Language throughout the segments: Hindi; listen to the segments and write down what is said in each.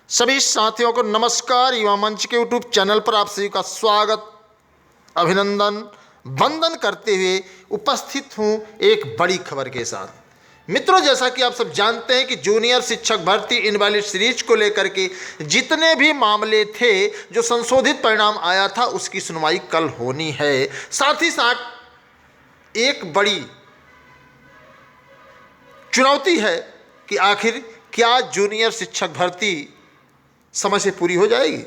सभी साथियों को नमस्कार। युवा मंच के यूट्यूब चैनल पर आप सभी का स्वागत, अभिनंदन, वंदन करते हुए उपस्थित हूं एक बड़ी खबर के साथ। मित्रों, जैसा कि आप सब जानते हैं कि जूनियर शिक्षक भर्ती इनवैलिड सीरीज को लेकर के जितने भी मामले थे, जो संशोधित परिणाम आया था, उसकी सुनवाई कल होनी है। साथ ही साथ एक बड़ी चुनौती है कि आखिर क्या जूनियर शिक्षक भर्ती समय से पूरी हो जाएगी।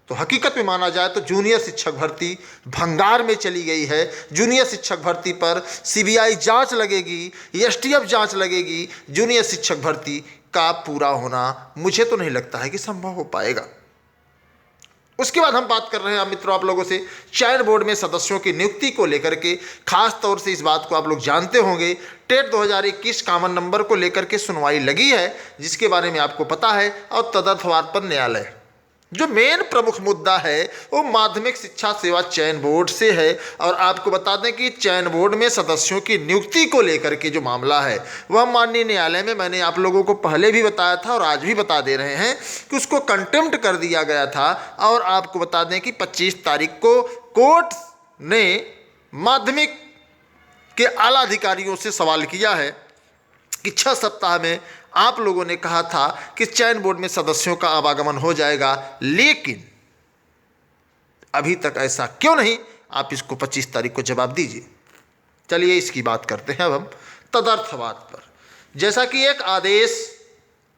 तो हकीकत में माना जाए तो जूनियर शिक्षक भर्ती भंगार में चली गई है। जूनियर शिक्षक भर्ती पर सीबीआई जांच लगेगी, एसटीएफ जांच लगेगी। जूनियर शिक्षक भर्ती का पूरा होना मुझे तो नहीं लगता है कि संभव हो पाएगा। उसके बाद हम बात कर रहे हैं मित्रों आप लोगों से चयन बोर्ड में सदस्यों की नियुक्ति को लेकर के। खास तौर से इस बात को आप लोग जानते होंगे, टेट 2021 कॉमन नंबर को लेकर के सुनवाई लगी है, जिसके बारे में आपको पता है। और तदर्थवाद पर न्यायालय, जो मेन प्रमुख मुद्दा है वो माध्यमिक शिक्षा सेवा चयन बोर्ड से है। और आपको बता दें कि चयन बोर्ड में सदस्यों की नियुक्ति को लेकर के जो मामला है वह माननीय न्यायालय में, मैंने आप लोगों को पहले भी बताया था और आज भी बता दे रहे हैं कि उसको कंटेम्प्ट कर दिया गया था। और आपको बता दें कि 25 तारीख को कोर्ट ने माध्यमिक के आला अधिकारियों से सवाल किया है कि 6 सप्ताह में आप लोगों ने कहा था कि चयन बोर्ड में सदस्यों का आवागमन हो जाएगा, लेकिन अभी तक ऐसा क्यों नहीं? आप इसको 25 तारीख को जवाब दीजिए। चलिए इसकी बात करते हैं अब हम तदर्थवाद पर। जैसा कि एक आदेश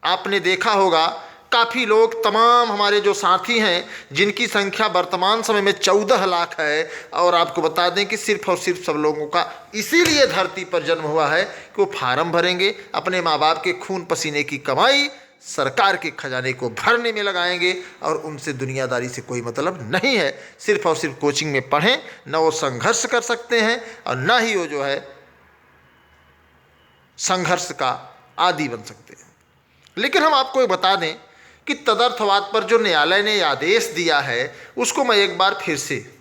आपने देखा होगा, काफ़ी लोग, तमाम हमारे जो साथी हैं जिनकी संख्या वर्तमान समय में 14 लाख है, और आपको बता दें कि सिर्फ और सिर्फ सब लोगों का इसीलिए धरती पर जन्म हुआ है कि वो फार्म भरेंगे, अपने माँ बाप के खून पसीने की कमाई सरकार के खजाने को भरने में लगाएंगे, और उनसे दुनियादारी से कोई मतलब नहीं है। सिर्फ और सिर्फ कोचिंग में पढ़ें, न वो संघर्ष कर सकते हैं और न ही वो जो है संघर्ष का आदी बन सकते हैं। लेकिन हम आपको बता दें कि तदर्थवाद पर जो न्यायालय ने आदेश दिया है उसको मैं एक बार फिर से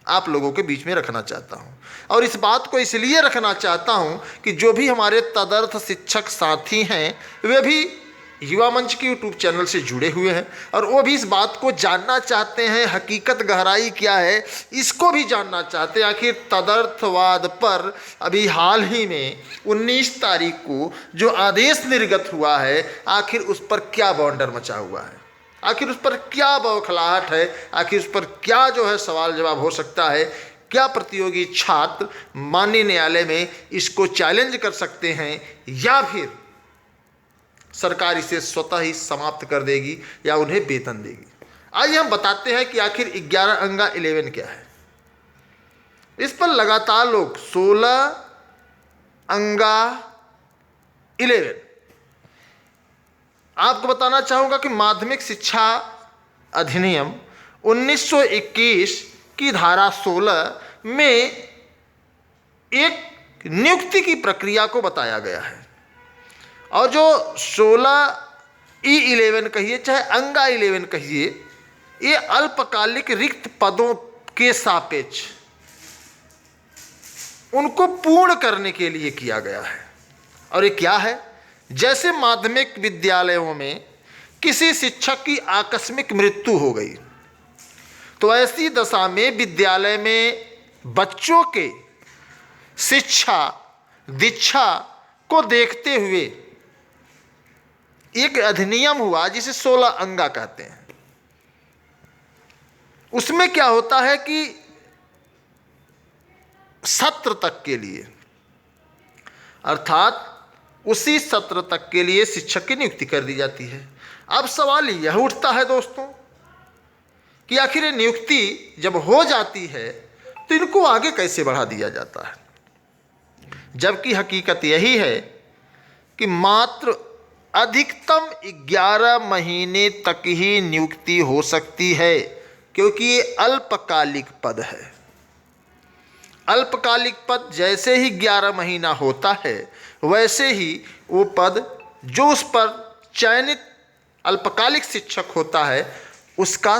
आप लोगों के बीच में रखना चाहता हूं। और इस बात को इसलिए रखना चाहता हूं कि जो भी हमारे तदर्थ शिक्षक साथी हैं वे भी युवा मंच के यूट्यूब चैनल से जुड़े हुए हैं, और वो भी इस बात को जानना चाहते हैं, हकीकत गहराई क्या है इसको भी जानना चाहते हैं। आखिर तदर्थवाद पर अभी हाल ही में 19 तारीख को जो आदेश निर्गत हुआ है, आखिर उस पर क्या बवंडर मचा हुआ है, आखिर उस पर क्या बौखलाहट है, आखिर उस पर क्या जो है सवाल जवाब हो सकता है। क्या प्रतियोगी छात्र माननीय न्यायालय में इसको चैलेंज कर सकते हैं, या फिर सरकार इसे स्वतः ही समाप्त कर देगी या उन्हें वेतन देगी? आइए हम बताते हैं कि आखिर 11 अंगा 11 क्या है। इस पर लगातार लोग 16 अंगा 11, आपको बताना चाहूंगा कि माध्यमिक शिक्षा अधिनियम 1921 की धारा 16 में एक नियुक्ति की प्रक्रिया को बताया गया है। और जो 16E11 कहिए चाहे अंगा 11 कहिए, ये अल्पकालिक रिक्त पदों के सापेक्ष उनको पूर्ण करने के लिए किया गया है। और ये क्या है? जैसे माध्यमिक विद्यालयों में किसी शिक्षक की आकस्मिक मृत्यु हो गई, तो ऐसी दशा में विद्यालय में बच्चों के शिक्षा दीक्षा को देखते हुए एक अधिनियम हुआ जिसे 16 अंगा कहते हैं। उसमें क्या होता है कि सत्र तक के लिए, अर्थात उसी सत्र तक के लिए शिक्षक की नियुक्ति कर दी जाती है। अब सवाल यह उठता है दोस्तों कि आखिर ये नियुक्ति जब हो जाती है तो इनको आगे कैसे बढ़ा दिया जाता है, जबकि हकीकत यही है कि मात्र अधिकतम 11 महीने तक ही नियुक्ति हो सकती है, क्योंकि ये अल्पकालिक पद है। अल्पकालिक पद जैसे ही 11 महीना होता है, वैसे ही वो पद जो उस पर चयनित अल्पकालिक शिक्षक होता है उसका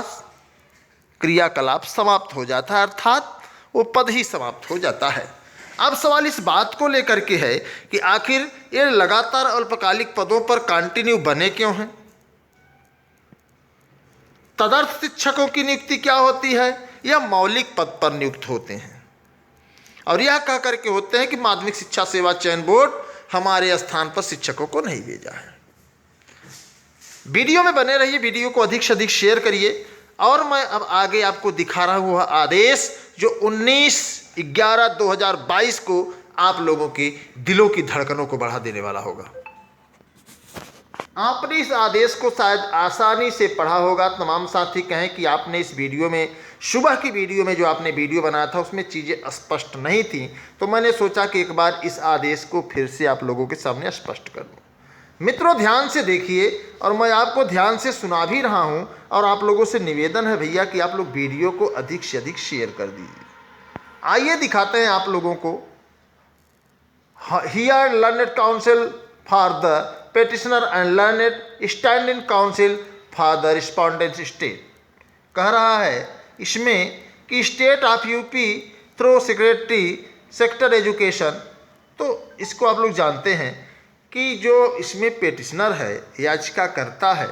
क्रियाकलाप समाप्त हो जाता है, अर्थात वो पद ही समाप्त हो जाता है। अब सवाल इस बात को लेकर के है कि आखिर ये लगातार अल्पकालिक पदों पर कंटिन्यू बने क्यों हैं? तदर्थ शिक्षकों की नियुक्ति क्या होती है? यह मौलिक पद पर नियुक्त होते हैं और यह कह करके होते हैं कि माध्यमिक शिक्षा सेवा चयन बोर्ड हमारे स्थान पर शिक्षकों को नहीं भेजा है। वीडियो में बने रहिए, वीडियो को अधिक से अधिक शेयर करिए और मैं अब आगे आपको दिखा रहा हूँ वह आदेश जो 19/11/2022 को आप लोगों के दिलों की धड़कनों को बढ़ा देने वाला होगा। आपने इस आदेश को शायद आसानी से पढ़ा होगा। तमाम साथी कहें कि आपने इस वीडियो में, सुबह की वीडियो में जो आपने वीडियो बनाया था उसमें चीज़ें स्पष्ट नहीं थी, तो मैंने सोचा कि एक बार इस आदेश को फिर से आप लोगों के सामने स्पष्ट कर दूं। मित्रों ध्यान से देखिए और मैं आपको ध्यान से सुना भी रहा हूं और आप लोगों से निवेदन है भैया कि आप लोग वीडियो को अधिक से अधिक शेयर कर दीजिए। आइए दिखाते हैं आप लोगों को। Here learned council for the petitioner and learned standing council for the respondent state कह रहा है इसमें कि state of UP through secretary sector education. तो इसको आप लोग जानते हैं कि जो इसमें पेटिशनर है, याचिकाकर्ता है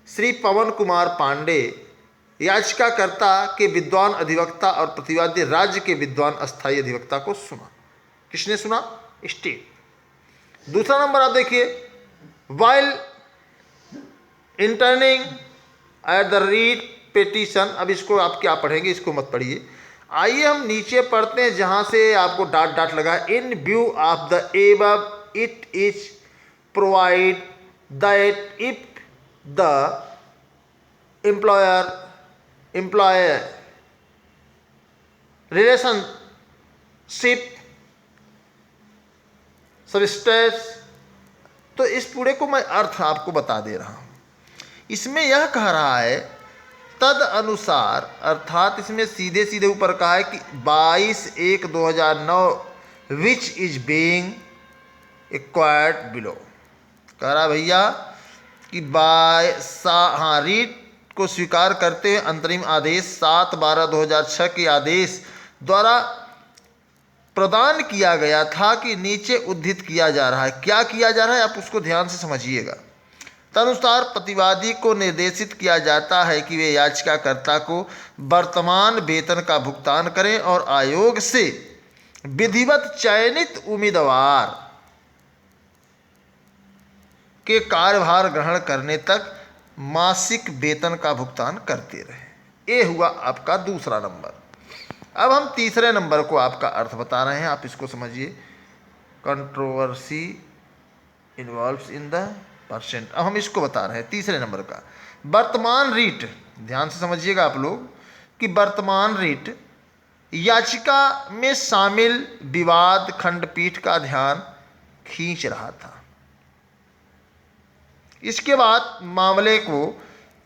श्री पवन कुमार पांडे, याचिकाकर्ता के विद्वान अधिवक्ता और प्रतिवादी राज्य के विद्वान अस्थायी अधिवक्ता को सुना। किसने सुना? स्टेट। दूसरा नंबर आप देखिए, while interning at the read petition. अब इसको आप क्या पढ़ेंगे, इसको मत पढ़िए। आइए हम नीचे पढ़ते हैं जहाँ से आपको डॉट डॉट लगा। इन view of the above it is provide that if the employer relationship subsists। तो इस पूरे को मैं अर्थ आपको बता दे रहा हूँ। इसमें यह कह रहा है तद अनुसार, अर्थात इसमें सीधे सीधे ऊपर कहा है कि 22/1/2009 which is being acquired below. कह रहा भैया कि रीट को स्वीकार करते हुए अंतरिम आदेश 7/12/2006 के आदेश द्वारा प्रदान किया गया था कि नीचे उद्धृत किया जा रहा है। क्या किया जा रहा है आप उसको ध्यान से समझिएगा। तदनुसार प्रतिवादी को निर्देशित किया जाता है कि वे याचिकाकर्ता को वर्तमान वेतन का भुगतान करें और आयोग से विधिवत चयनित उम्मीदवार के कार्यभार ग्रहण करने तक मासिक वेतन का भुगतान करते रहे। ये हुआ आपका दूसरा नंबर। अब हम तीसरे नंबर को आपका अर्थ बता रहे हैं, आप इसको समझिए। Controversy involves in the percent. अब हम इसको बता रहे हैं तीसरे नंबर का। वर्तमान रीट, ध्यान से समझिएगा आप लोग कि वर्तमान रीट याचिका में शामिल विवाद खंडपीठ का ध्यान खींच रहा था। इसके बाद मामले को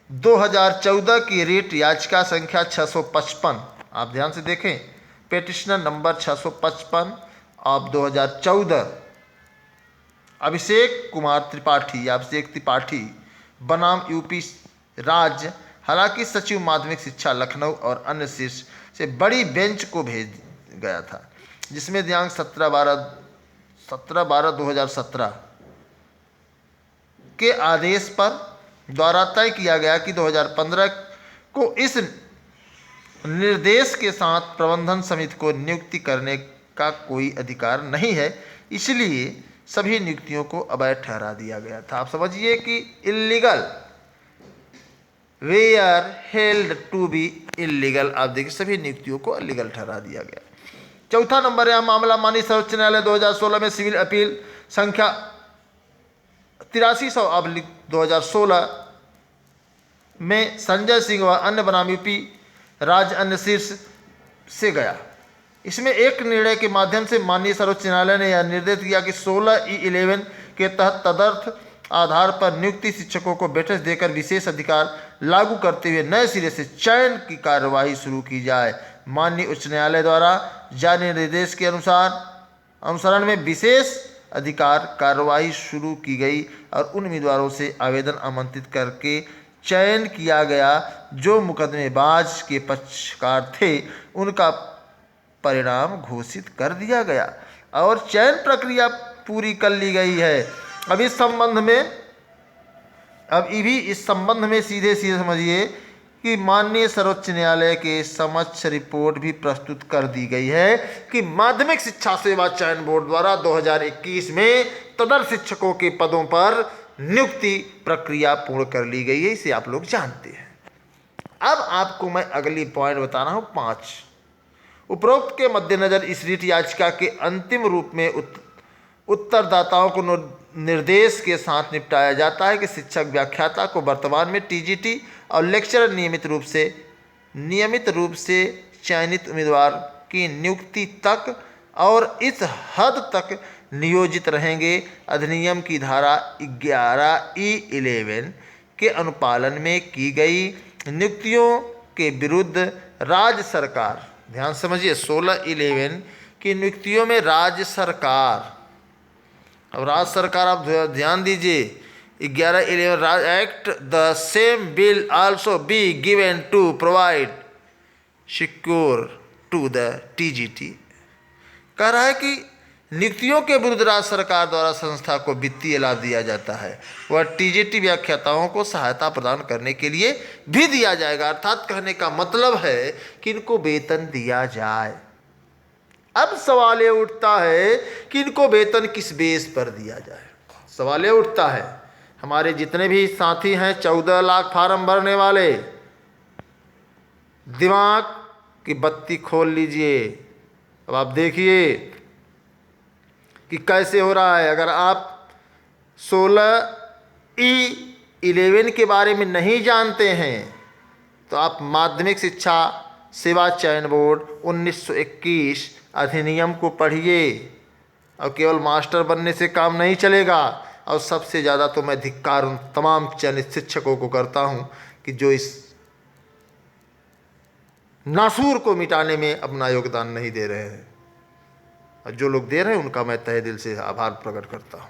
2014 की रीट याचिका संख्या 655, आप ध्यान से देखें, petitioner number 655 of 2014 Abhishek Kumar Tripathi, अभिषेक त्रिपाठी बनाम यूपी राज्य, हालांकि सचिव माध्यमिक शिक्षा लखनऊ और अन्य शीर्ष से बड़ी बेंच को भेज गया था, जिसमें दिनांक 17/12/2017 के आदेश पर द्वारा तय किया गया कि 2015 को इस निर्देश के साथ प्रबंधन समिति को नियुक्ति करने का कोई अधिकार नहीं है, इसलिए सभी नियुक्तियों को अवैध ठहरा दिया गया था। आप समझिए कि illegal, were held to be illegal. आप देखिए सभी नियुक्तियों को इल्लीगल ठहरा दिया गया। चौथा नंबर है मामला माननीय सर्वोच्च न्यायालय 2016 में सिविल अपील संख्या 8300/2016 में संजय सिंह व अन्य बनाम यूपी राज्य अन्य शीर्ष से गया। इसमें एक निर्णय के माध्यम से माननीय सर्वोच्च न्यायालय ने यह निर्देश किया कि 16E11 के तहत तदर्थ आधार पर नियुक्ति शिक्षकों को वेटेज देकर विशेष अधिकार लागू करते हुए नए सिरे से चयन की कार्यवाही शुरू की जाए। माननीय उच्च न्यायालय द्वारा जारी निर्देश के अनुसरण में विशेष अधिकार कार्यवाही शुरू की गई और उन उम्मीदवारों से आवेदन आमंत्रित करके चयन किया गया जो मुकदमेबाज के पक्षकार थे। उनका परिणाम घोषित कर दिया गया और चयन प्रक्रिया पूरी कर ली गई है। अब इस संबंध में सीधे सीधे समझिए कि माननीय सर्वोच्च न्यायालय के समक्ष रिपोर्ट भी प्रस्तुत कर दी गई है कि माध्यमिक शिक्षा सेवा चयन बोर्ड द्वारा 2021 में तदर्थ शिक्षकों के पदों पर नियुक्ति प्रक्रिया पूर्ण कर ली गई है। इसे आप लोग जानते हैं। अब आपको मैं अगली पॉइंट बता रहा हूँ 5। उपरोक्त के मद्देनजर इस रीट याचिका के अंतिम रूप में उत्तरदाताओं को निर्देश के साथ निपटाया जाता है कि शिक्षक व्याख्याता को वर्तमान में टीजीटी और लेक्चरर नियमित रूप से चयनित उम्मीदवार की नियुक्ति तक और इस हद तक नियोजित रहेंगे अधिनियम की धारा 11(e)(11) के अनुपालन में की गई नियुक्तियों के विरुद्ध राज्य सरकार, ध्यान समझिए 16(11) की नियुक्तियों में राज्य सरकार, अब राज्य सरकार आप ध्यान दीजिए 11(11) राज्य act the same bill also be given to provide secure to the TGT. कह रहा है कि नियुक्तियों के विरुद्ध राज्य सरकार द्वारा संस्था को वित्तीय लाभ दिया जाता है, वह टीजीटी व्याख्याताओं को सहायता प्रदान करने के लिए भी दिया जाएगा। अर्थात कहने का मतलब है कि इनको वेतन दिया जाए। अब सवाल ये उठता है कि इनको वेतन किस बेस पर दिया जाए। सवाल ये उठता है, हमारे जितने भी साथी हैं 14 लाख फार्म भरने वाले, दिमाग की बत्ती खोल लीजिए। अब आप देखिए कि कैसे हो रहा है। अगर आप 16(e)(11) के बारे में नहीं जानते हैं तो आप माध्यमिक शिक्षा सेवा चयन बोर्ड 1921 अधिनियम को पढ़िए। और केवल मास्टर बनने से काम नहीं चलेगा। और सबसे ज़्यादा तो मैं धिक्कार उन तमाम चयनित शिक्षकों को करता हूं कि जो इस नासूर को मिटाने में अपना योगदान नहीं दे रहे हैं, और जो लोग दे रहे हैं उनका मैं तहे दिल से आभार प्रकट करता हूं।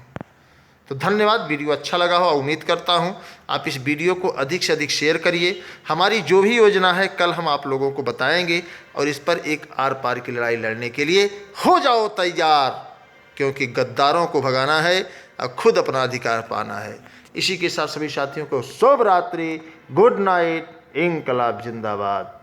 तो धन्यवाद। वीडियो अच्छा लगा हो, उम्मीद करता हूं आप इस वीडियो को अधिक से अधिक शेयर करिए। हमारी जो भी योजना है कल हम आप लोगों को बताएंगे और इस पर एक आर पार की लड़ाई लड़ने के लिए हो जाओ तैयार, क्योंकि गद्दारों को भगाना है और खुद अपना अधिकार पाना है। इसी के साथ सभी साथियों को शुभ रात्रि, गुड नाइट, इंकलाब जिंदाबाद।